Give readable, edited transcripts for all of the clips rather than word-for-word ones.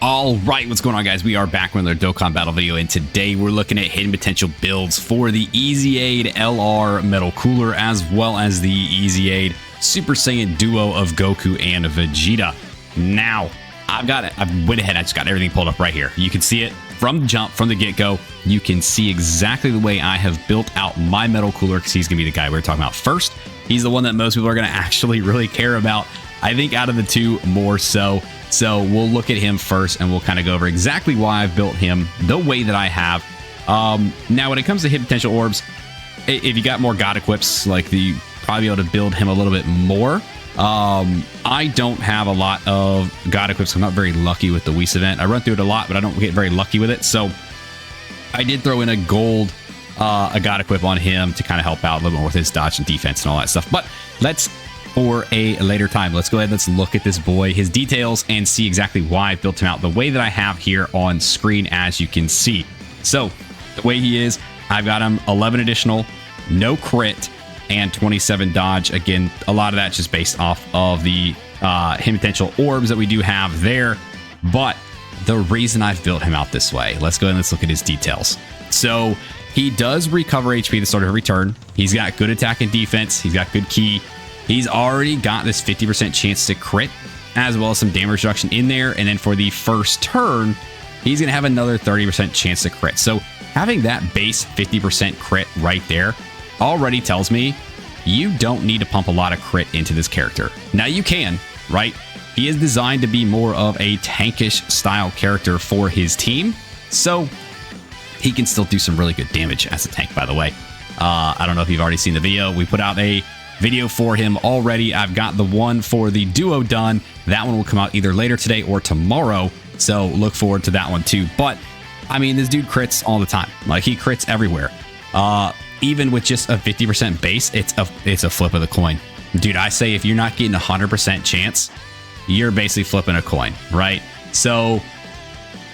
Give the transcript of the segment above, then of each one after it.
All right, what's going on, guys? We are back with another Dokkan battle video, and today we're looking at hidden potential builds for the EZA'd LR Metal Cooler, as well as the EZA'd Super Saiyan duo of Goku and Vegeta. Now, I went ahead, I just got everything pulled up right here. You can see it from the jump, from the get-go. You can see exactly the way I have built out my Metal Cooler, because he's going to be the guy we're talking about first. He's the one that most people are going to actually really care about. I think out of the two, more so. So we'll look at him first, and we'll kind of go over exactly why I've built him the way that I have. Now, when it comes to hidden potential orbs, if you got more God equips, like you probably be able to build him a little bit more. I don't have a lot of God equips. I'm not very lucky with the Whis event. I run through it a lot, but I don't get very lucky with it. So I did throw in a gold, a God equip on him to kind of help out a little more with his dodge and defense and all that stuff. But let's, for a later time, let's go ahead, let's look at this boy, his details, and see exactly why I built him out the way that I have here on screen, as you can see. So the way he is, I've got him 11 additional, no crit, and 27 dodge. Again, a lot of that just based off of the hidden potential orbs that we do have there. But the reason I've built him out this way, let's go ahead and let's look at his details. So he does recover HP at the start of every turn. He's got good attack and defense. He's got good ki. He's already got this 50% chance to crit, as well as some damage reduction in there. And then for the first turn, he's going to have another 30% chance to crit. So having that base 50% crit right there already tells me you don't need to pump a lot of crit into this character. Now you can, right? He is designed to be more of a tankish style character for his team. So he can still do some really good damage as a tank, by the way. I don't know if you've already seen the video. We put out a video for him already. I've got the one for the duo done. That one will come out either later today or tomorrow, so look forward to that one too. But I mean, this dude crits all the time. Like, he crits everywhere. Even with just a 50% base, it's a flip of the coin, dude. I say if you're not getting 100% chance, you're basically flipping a coin, right? So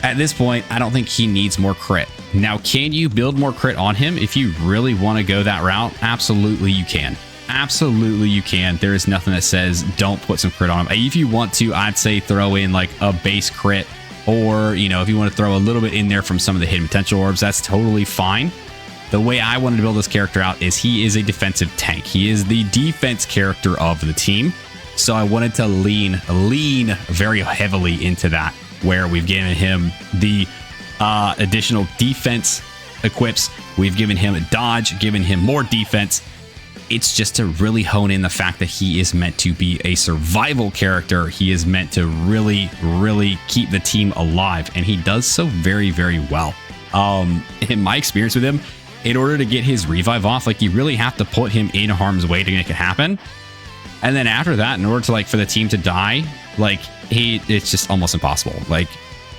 at this point, I don't think he needs more crit. Now, can you build more crit on him if you really want to go that route? Absolutely you can. Absolutely you can. There is nothing that says don't put some crit on him. If you want to, I'd say throw in like a base crit, or, you know, if you want to throw a little bit in there from some of the hidden potential orbs, that's totally fine. The way I wanted to build this character out is he is a defensive tank. He is the defense character of the team. So I wanted to lean very heavily into that, where we've given him the additional defense equips. We've given him a dodge, given him more defense. It's just to really hone in the fact that he is meant to be a survival character. He is meant to really keep the team alive, and he does so very well. In my experience with him, in order to get his revive off, like, you really have to put him in harm's way to make it happen. And then after that, in order to, like, for the team to die, like, it's just almost impossible. Like,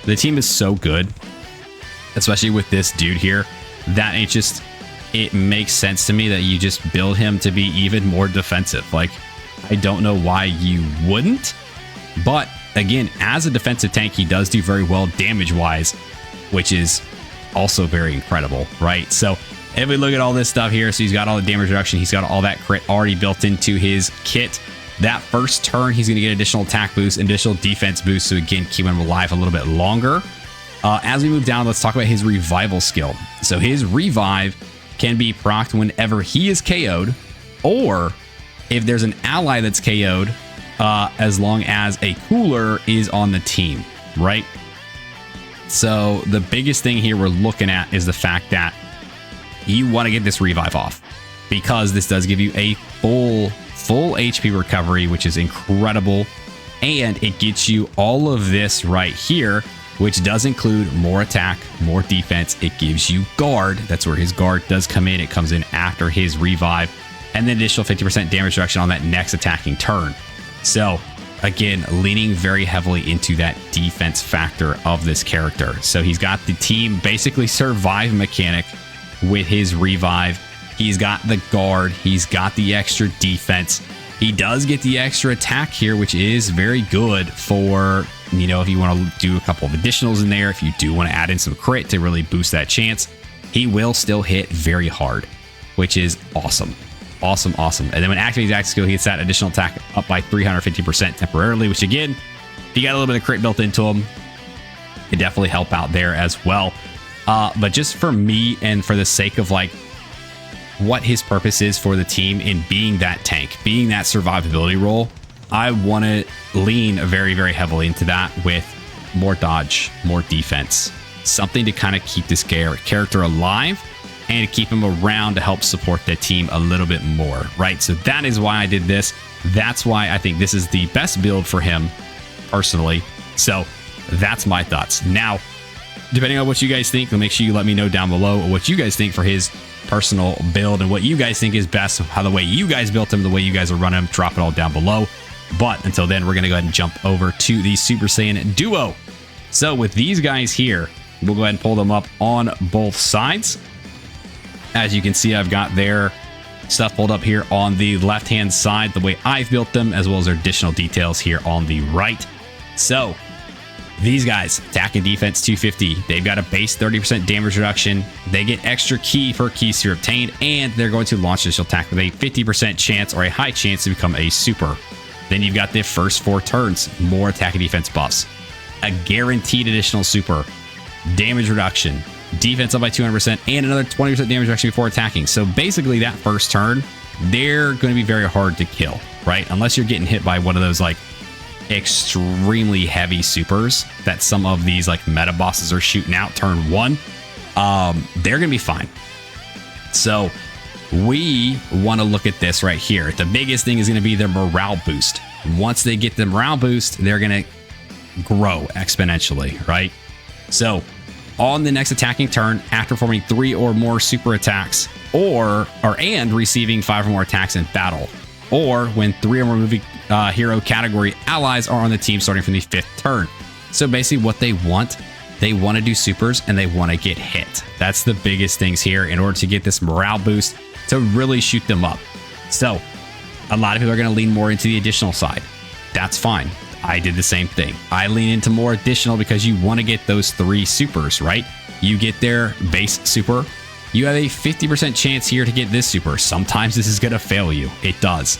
the team is so good, especially with this dude here, that it makes sense to me that you just build him to be even more defensive. Like, I don't know why you wouldn't, but again, as a defensive tank, he does do very well damage wise, which is also very incredible, right? So if we look at all this stuff here, so he's got all the damage reduction, he's got all that crit already built into his kit. That first turn, he's going to get additional attack boost, additional defense boost, so again, keep him alive a little bit longer. As we move down, let's talk about his revival skill. So his revive can be procced whenever he is KO'd, or if there's an ally that's KO'd, as long as a cooler is on the team, right? So the biggest thing here we're looking at is the fact that you want to get this revive off, because this does give you a full HP recovery, which is incredible, and it gets you all of this right here, which does include more attack, more defense. It gives you guard. That's where his guard does come in. It comes in after his revive, and then additional 50% damage reduction on that next attacking turn. So again, leaning very heavily into that defense factor of this character. So he's got the team basically survive mechanic with his revive. He's got the guard. He's got the extra defense. He does get the extra attack here, which is very good for, you know, if you want to do a couple of additionals in there, if you do want to add in some crit to really boost that chance, he will still hit very hard, which is awesome. Awesome. And then when activating his active skill, he gets that additional attack up by 350% temporarily, which again, if you got a little bit of crit built into him, could definitely help out there as well. But just for me and for the sake of like what his purpose is for the team in being that tank, being that survivability role, I want to lean very, very heavily into that with more dodge, more defense, something to kind of keep this character alive and to keep him around to help support the team a little bit more, right? So that is why I did this. That's why I think this is the best build for him personally. So that's my thoughts. Now, depending on what you guys think, make sure you let me know down below what you guys think for his personal build and what you guys think is best, how the way you guys built him, the way you guys are running him, drop it all down below. But until then, we're going to go ahead and jump over to the Super Saiyan Duo. So with these guys here, we'll go ahead and pull them up on both sides. As you can see, I've got their stuff pulled up here on the left-hand side, the way I've built them, as well as their additional details here on the right. So these guys, attack and defense 250. They've got a base 30% damage reduction. They get extra ki per ki sphere obtained, and they're going to launch initial attack with a 50% chance or a high chance to become a super. Then you've got the first 4 turns, more attack and defense buffs, a guaranteed additional super, damage reduction, defense up by 200%, and another 20% damage reduction before attacking. So basically that first turn, they're going to be very hard to kill, right? Unless you're getting hit by one of those like extremely heavy supers that some of these like meta bosses are shooting out turn 1, they're gonna be fine. So we want to look at this right here. The biggest thing is going to be their morale boost. Once they get the morale boost, they're going to grow exponentially, right? So on the next attacking turn, after performing 3 or more super attacks, and receiving 5 or more attacks in battle, or when 3 or more movie hero category allies are on the team starting from the 5th turn. So basically what they want to do supers and they want to get hit. That's the biggest things here in order to get this morale boost to really shoot them up. So a lot of people are going to lean more into the additional side. That's fine. I did the same thing. I lean into more additional because you want to get those 3 supers, right? You get their base super. You have a 50% chance here to get this super. Sometimes this is going to fail you. It does.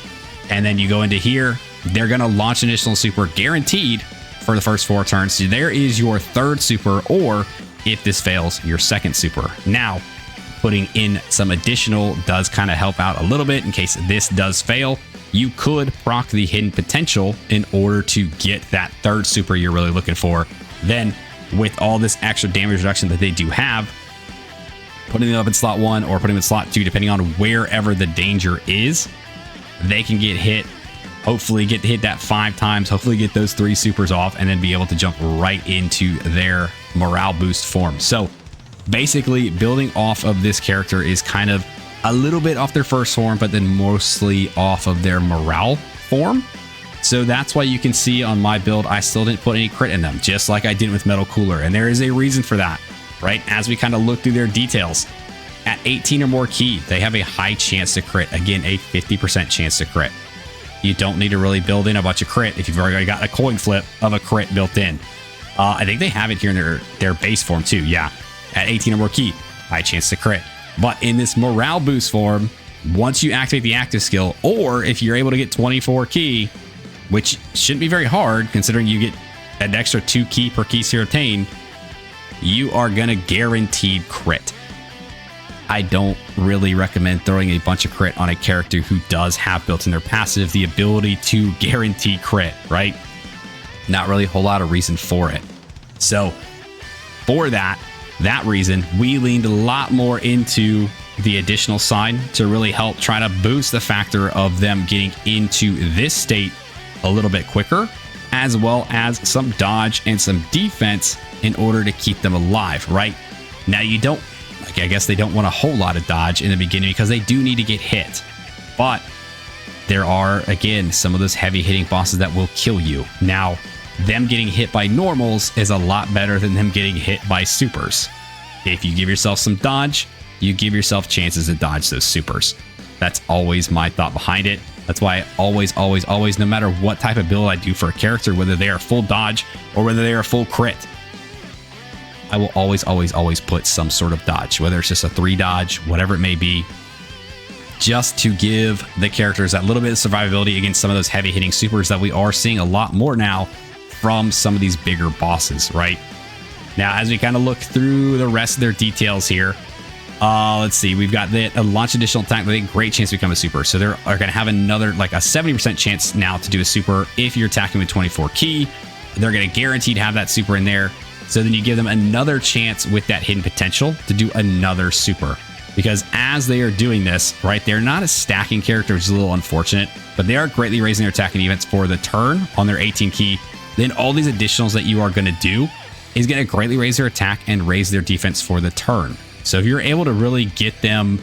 And then you go into here, they're going to launch an additional super guaranteed for the first 4 turns. So there is your 3rd super, or if this fails, your 2nd super. Now, putting in some additional does kind of help out a little bit in case this does fail. You could proc the hidden potential in order to get that 3rd super you're really looking for. Then with all this extra damage reduction that they do have, putting them up in slot 1 or putting them in slot 2, depending on wherever the danger is, they can get hit, hopefully get hit that 5 times, hopefully get those 3 supers off, and then be able to jump right into their morale boost form. So basically building off of this character is kind of a little bit off their first form, but then mostly off of their morale form. So that's why you can see on my build, I still didn't put any crit in them, just like I did with Metal Cooler. And there is a reason for that, right? As we kind of look through their details, at 18 or more ki, they have a high chance to crit. Again, a 50% chance to crit. You don't need to really build in a bunch of crit if you've already got a coin flip of a crit built in. I think they have it here in their base form too. Yeah, at 18 or more ki, high chance to crit. But in this morale boost form, once you activate the active skill, or if you're able to get 24 ki, which shouldn't be very hard considering you get an extra 2 ki per ki sphere obtained, you are going to guaranteed crit. I don't really recommend throwing a bunch of crit on a character who does have built in their passive the ability to guarantee crit, right? Not really a whole lot of reason for it. So for that reason, we leaned a lot more into the additional side to really help try to boost the factor of them getting into this state a little bit quicker, as well as some dodge and some defense in order to keep them alive, right? Now you don't, like, I guess they don't want a whole lot of dodge in the beginning because they do need to get hit. But there are, again, some of those heavy hitting bosses that will kill you. Now, them getting hit by normals is a lot better than them getting hit by supers. If you give yourself some dodge, you give yourself chances to dodge those supers. That's always my thought behind it. That's why I always, no matter what type of build I do for a character, whether they are full dodge or whether they are full crit, I will always put some sort of dodge, whether it's just a 3 dodge, whatever it may be, just to give the characters that little bit of survivability against some of those heavy hitting supers that we are seeing a lot more now from some of these bigger bosses, right? Now, as we kind of look through the rest of their details here, let's see. We've got the launch additional attack with a great chance to become a super. So they're going to have another, like a 70% chance now to do a super if you're attacking with 24 ki. They're going to guarantee to have that super in there. So then you give them another chance with that hidden potential to do another super. Because as they are doing this, right, they're not a stacking character, which is a little unfortunate, but they are greatly raising their attack and defense for the turn on their 18 ki. Then all these additionals that you are going to do is going to greatly raise their attack and raise their defense for the turn. So if you're able to really get them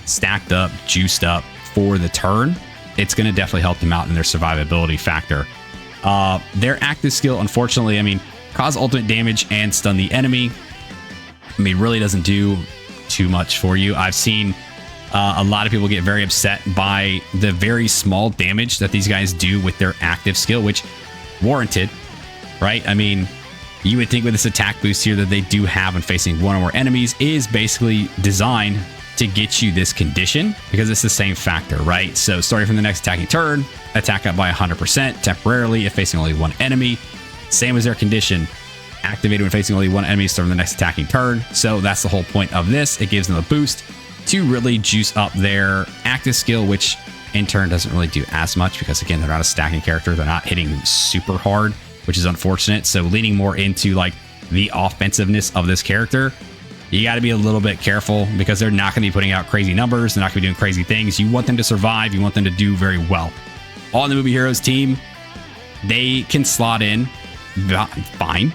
stacked up, juiced up for the turn, it's going to definitely help them out in their survivability factor. Their active skill, unfortunately, I mean, cause ultimate damage and stun the enemy. I mean, really doesn't do too much for you. I've seen a lot of people get very upset by the very small damage that these guys do with their active skill, which warranted, right? I mean, you would think with this attack boost here that they do have when facing one or more enemies is basically designed to get you this condition because it's the same factor, right? So starting from the next attacking turn, attack up by 100% temporarily if facing only one enemy. Same as their condition, activated when facing only one enemy starting the next attacking turn. So that's the whole point of this. It gives them a boost to really juice up their active skill, which in turn doesn't really do as much because, again, they're not a stacking character. They're not hitting super hard, which is unfortunate. So leaning more into like the offensiveness of this character, you got to be a little bit careful because they're not going to be putting out crazy numbers. They're not going to be doing crazy things. You want them to survive. You want them to do very well. On the Movie Heroes team, they can slot in fine,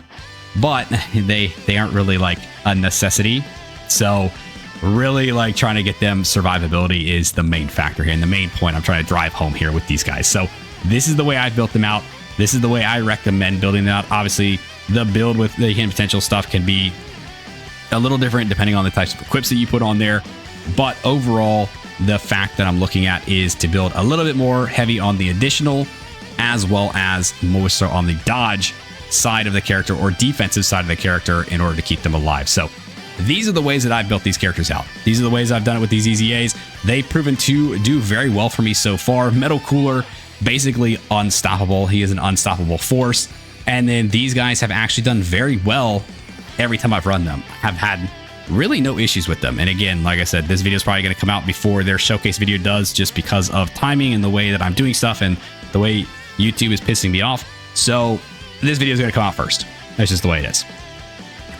but they aren't really like a necessity. So really like trying to get them survivability is the main factor here and the main point I'm trying to drive home here with these guys. So this is the way I've built them out. This is the way I recommend building them out. Obviously, the build with the hidden potential stuff can be a little different depending on the types of equips that you put on there. But overall, the fact that I'm looking at is to build a little bit more heavy on the additional as well as more so on the dodge side of the character or defensive side of the character in order to keep them alive. So these are the ways that I've built these characters out. These are the ways I've done it with these EZAs. They've proven to do very well for me so far. Metal Cooler, basically unstoppable. He is an unstoppable force. And then these guys have actually done very well every time I've run them. I've had really no issues with them. And again, like I said, this video is probably going to come out before their showcase video does just because of timing and the way that I'm doing stuff and the way YouTube is pissing me off. So this video is going to come out first. That's just the way it is.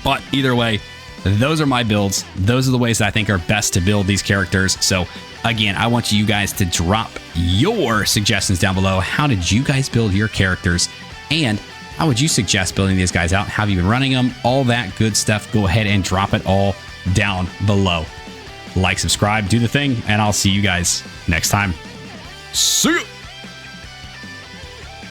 But either way, those are my builds. Those are the ways that I think are best to build these characters. So again, I want you guys to drop your suggestions down below. How did you guys build your characters? And how would you suggest building these guys out? Have you been running them? All that good stuff. Go ahead and drop it all down below. Like, subscribe, do the thing, and I'll see you guys next time. See ya!